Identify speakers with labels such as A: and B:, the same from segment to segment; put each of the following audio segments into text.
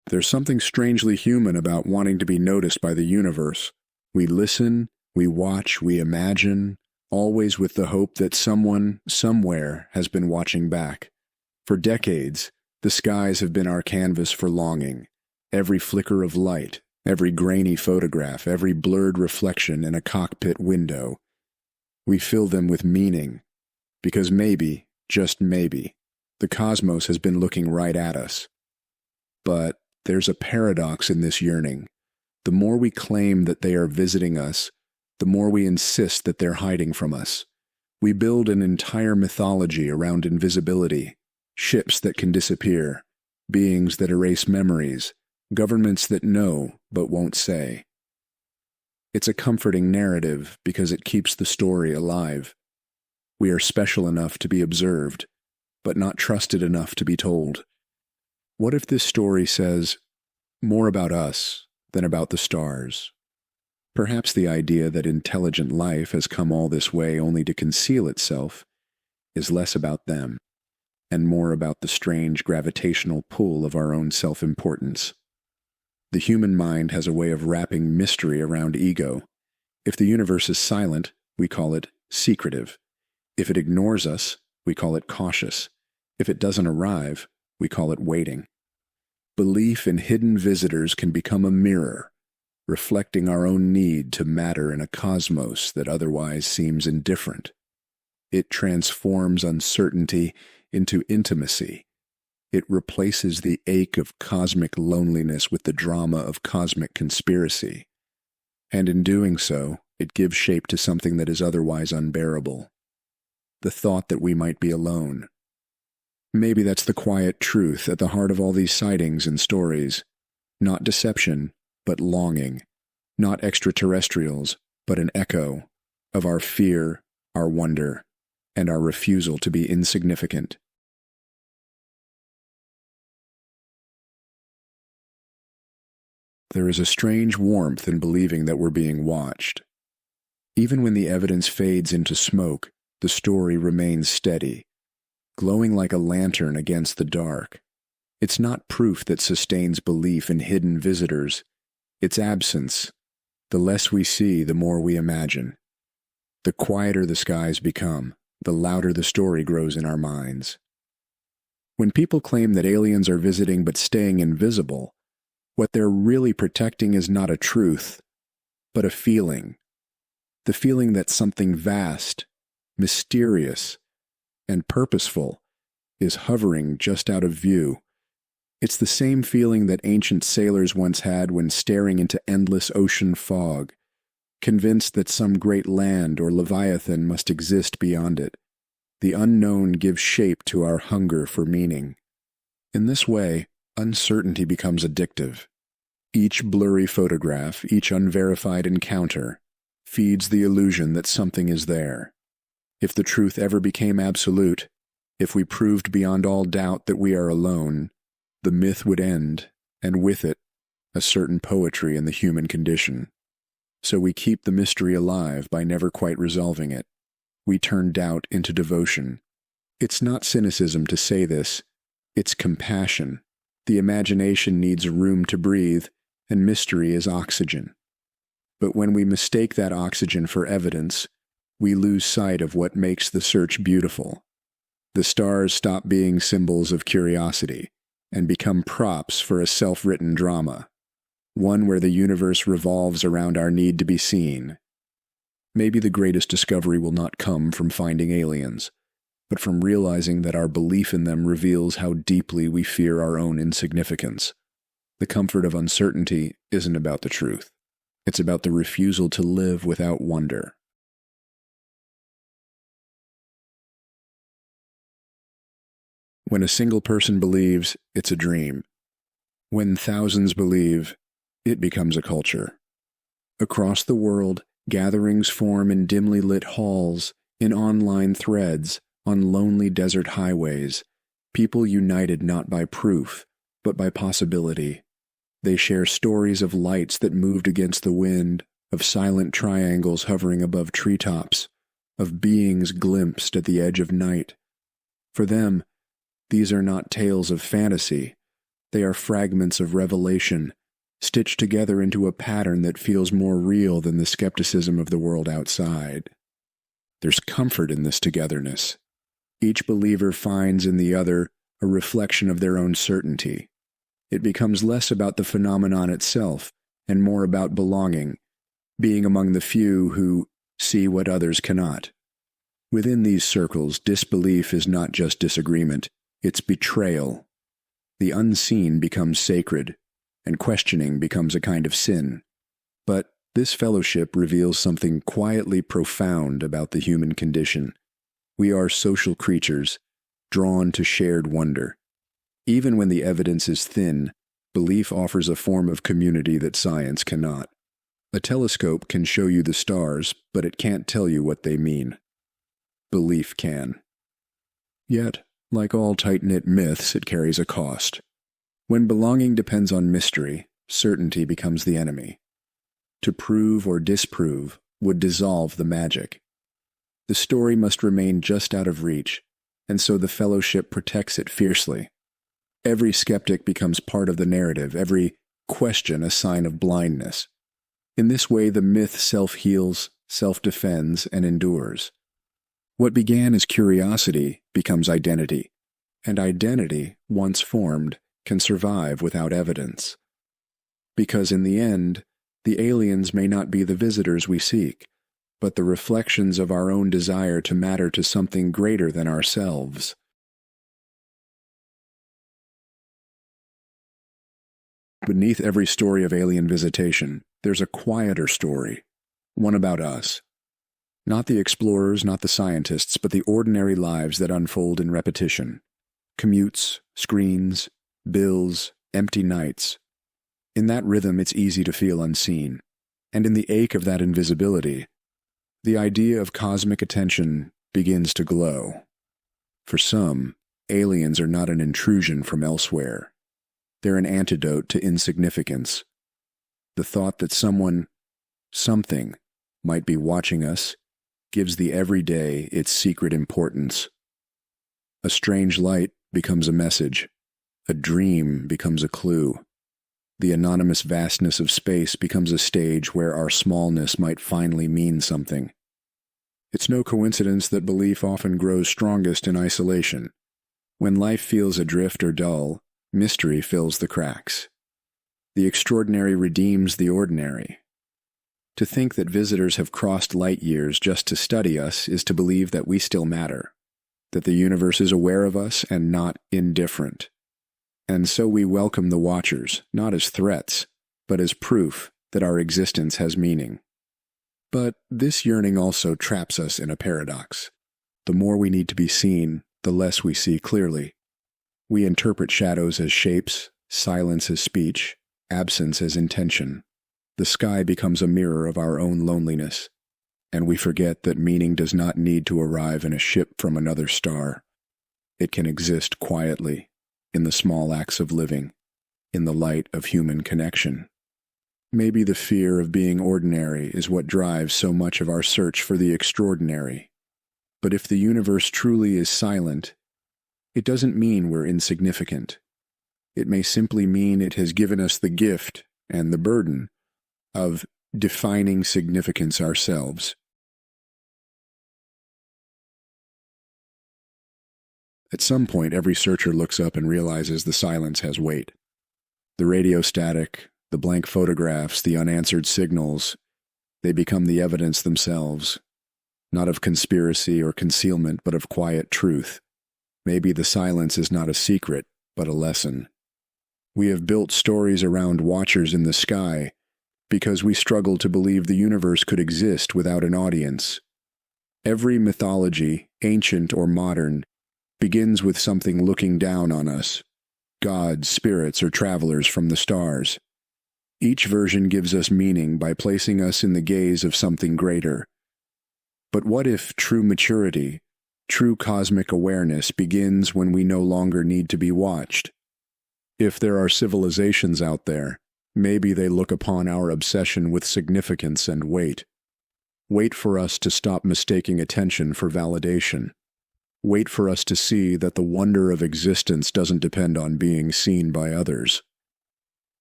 A: There's something strangely human about wanting to be noticed by the universe. We listen, we watch, we imagine, always with the hope that someone, somewhere, has been watching back. For decades, the skies have been our canvas for longing. Every flicker of light, every grainy photograph, every blurred reflection in a cockpit window. We fill them with meaning, because maybe, just maybe, the cosmos has been looking right at us. But there's a paradox in this yearning. The more we claim that they are visiting us, the more we insist that they're hiding from us. We build an entire mythology around invisibility, ships that can disappear, beings that erase memories, governments that know but won't say. It's a comforting narrative because it keeps the story alive. We are special enough to be observed, but not trusted enough to be told. What if this story says more about us than about the stars? Perhaps the idea that intelligent life has come all this way only to conceal itself is less about them, and more about the strange gravitational pull of our own self-importance. The human mind has a way of wrapping mystery around ego. If the universe is silent, we call it secretive. If it ignores us, we call it cautious. If it doesn't arrive, we call it waiting. Belief in hidden visitors can become a mirror, reflecting our own need to matter in a cosmos that otherwise seems indifferent. It transforms uncertainty into intimacy. It replaces the ache of cosmic loneliness with the drama of cosmic conspiracy. And in doing so, it gives shape to something that is otherwise unbearable. The thought that we might be alone. Maybe that's the quiet truth at the heart of all these sightings and stories. Not deception, but longing. Not extraterrestrials, but an echo of our fear, our wonder, and our refusal to be insignificant. There is a strange warmth in believing that we're being watched. Even when the evidence fades into smoke, the story remains steady, glowing like a lantern against the dark. It's not proof that sustains belief in hidden visitors. It's absence. The less we see, the more we imagine. The quieter the skies become, the louder the story grows in our minds. When people claim that aliens are visiting but staying invisible, what they're really protecting is not a truth, but a feeling. The feeling that something vast, mysterious, and purposeful is hovering just out of view. It's the same feeling that ancient sailors once had when staring into endless ocean fog, convinced that some great land or leviathan must exist beyond it. The unknown gives shape to our hunger for meaning. In this way, uncertainty becomes addictive. Each blurry photograph, each unverified encounter, feeds the illusion that something is there. If the truth ever became absolute, if we proved beyond all doubt that we are alone, the myth would end, and with it, a certain poetry in the human condition. So we keep the mystery alive by never quite resolving it. We turn doubt into devotion. It's not cynicism to say this, it's compassion. The imagination needs room to breathe, and mystery is oxygen. But when we mistake that oxygen for evidence, we lose sight of what makes the search beautiful. The stars stop being symbols of curiosity and become props for a self-written drama, one where the universe revolves around our need to be seen. Maybe the greatest discovery will not come from finding aliens, but from realizing that our belief in them reveals how deeply we fear our own insignificance. The comfort of uncertainty isn't about the truth. It's about the refusal to live without wonder. When a single person believes, it's a dream. When thousands believe, it becomes a culture. Across the world, gatherings form in dimly lit halls, in online threads, on lonely desert highways, people united not by proof, but by possibility. They share stories of lights that moved against the wind, of silent triangles hovering above treetops, of beings glimpsed at the edge of night. For them, these are not tales of fantasy. They are fragments of revelation, stitched together into a pattern that feels more real than the skepticism of the world outside. There's comfort in this togetherness. Each believer finds in the other a reflection of their own certainty. It becomes less about the phenomenon itself and more about belonging, being among the few who see what others cannot. Within these circles, disbelief is not just disagreement, it's betrayal. The unseen becomes sacred, and questioning becomes a kind of sin. But this fellowship reveals something quietly profound about the human condition. We are social creatures, drawn to shared wonder. Even when the evidence is thin, belief offers a form of community that science cannot. A telescope can show you the stars, but it can't tell you what they mean. Belief can. Yet, like all tight-knit myths, it carries a cost. When belonging depends on mystery, certainty becomes the enemy. To prove or disprove would dissolve the magic. The story must remain just out of reach, and so the fellowship protects it fiercely. Every skeptic becomes part of the narrative, every question a sign of blindness. In this way, the myth self-heals, self-defends, and endures. What began as curiosity becomes identity, and identity, once formed, can survive without evidence. Because in the end, the aliens may not be the visitors we seek, but the reflections of our own desire to matter to something greater than ourselves. Beneath every story of alien visitation, there's a quieter story, one about us. Not the explorers, not the scientists, but the ordinary lives that unfold in repetition. Commutes, screens, bills, empty nights. In that rhythm, it's easy to feel unseen. And in the ache of that invisibility, the idea of cosmic attention begins to glow. For some, aliens are not an intrusion from elsewhere. They're an antidote to insignificance. The thought that someone, something, might be watching us gives the everyday its secret importance. A strange light becomes a message. A dream becomes a clue. The anonymous vastness of space becomes a stage where our smallness might finally mean something. It's no coincidence that belief often grows strongest in isolation. When life feels adrift or dull, mystery fills the cracks. The extraordinary redeems the ordinary. To think that visitors have crossed light years just to study us is to believe that we still matter, that the universe is aware of us and not indifferent. And so we welcome the watchers, not as threats, but as proof that our existence has meaning. But this yearning also traps us in a paradox. The more we need to be seen, the less we see clearly. We interpret shadows as shapes, silence as speech, absence as intention. The sky becomes a mirror of our own loneliness, and we forget that meaning does not need to arrive in a ship from another star. It can exist quietly, in the small acts of living, in the light of human connection. Maybe the fear of being ordinary is what drives so much of our search for the extraordinary. But if the universe truly is silent, it doesn't mean we're insignificant. It may simply mean it has given us the gift and the burden of defining significance ourselves. At some point, every searcher looks up and realizes the silence has weight. The radio static, the blank photographs, the unanswered signals, they become the evidence themselves, not of conspiracy or concealment, but of quiet truth. Maybe the silence is not a secret, but a lesson. We have built stories around watchers in the sky because we struggle to believe the universe could exist without an audience. Every mythology, ancient or modern, begins with something looking down on us. Gods, spirits, or travelers from the stars. Each version gives us meaning by placing us in the gaze of something greater. But what if true maturity, true cosmic awareness begins when we no longer need to be watched? If there are civilizations out there, maybe they look upon our obsession with significance and wait for us to stop mistaking attention for validation. wait for us to see that the wonder of existence doesn't depend on being seen by others.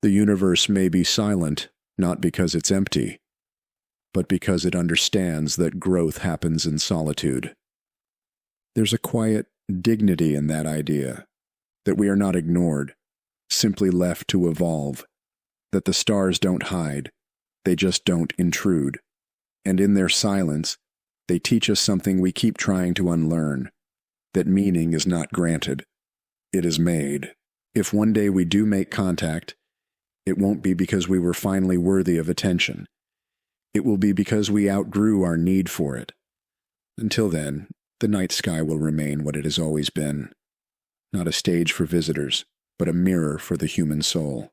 A: The universe may be silent, not because it's empty, but because it understands that growth happens in solitude. There's a quiet dignity in that idea, that we are not ignored, simply left to evolve, that the stars don't hide, they just don't intrude, and in their silence, they teach us something we keep trying to unlearn, that meaning is not granted, it is made. If one day we do make contact, it won't be because we were finally worthy of attention. It will be because we outgrew our need for it. Until then, the night sky will remain what it has always been, not a stage for visitors, but a mirror for the human soul.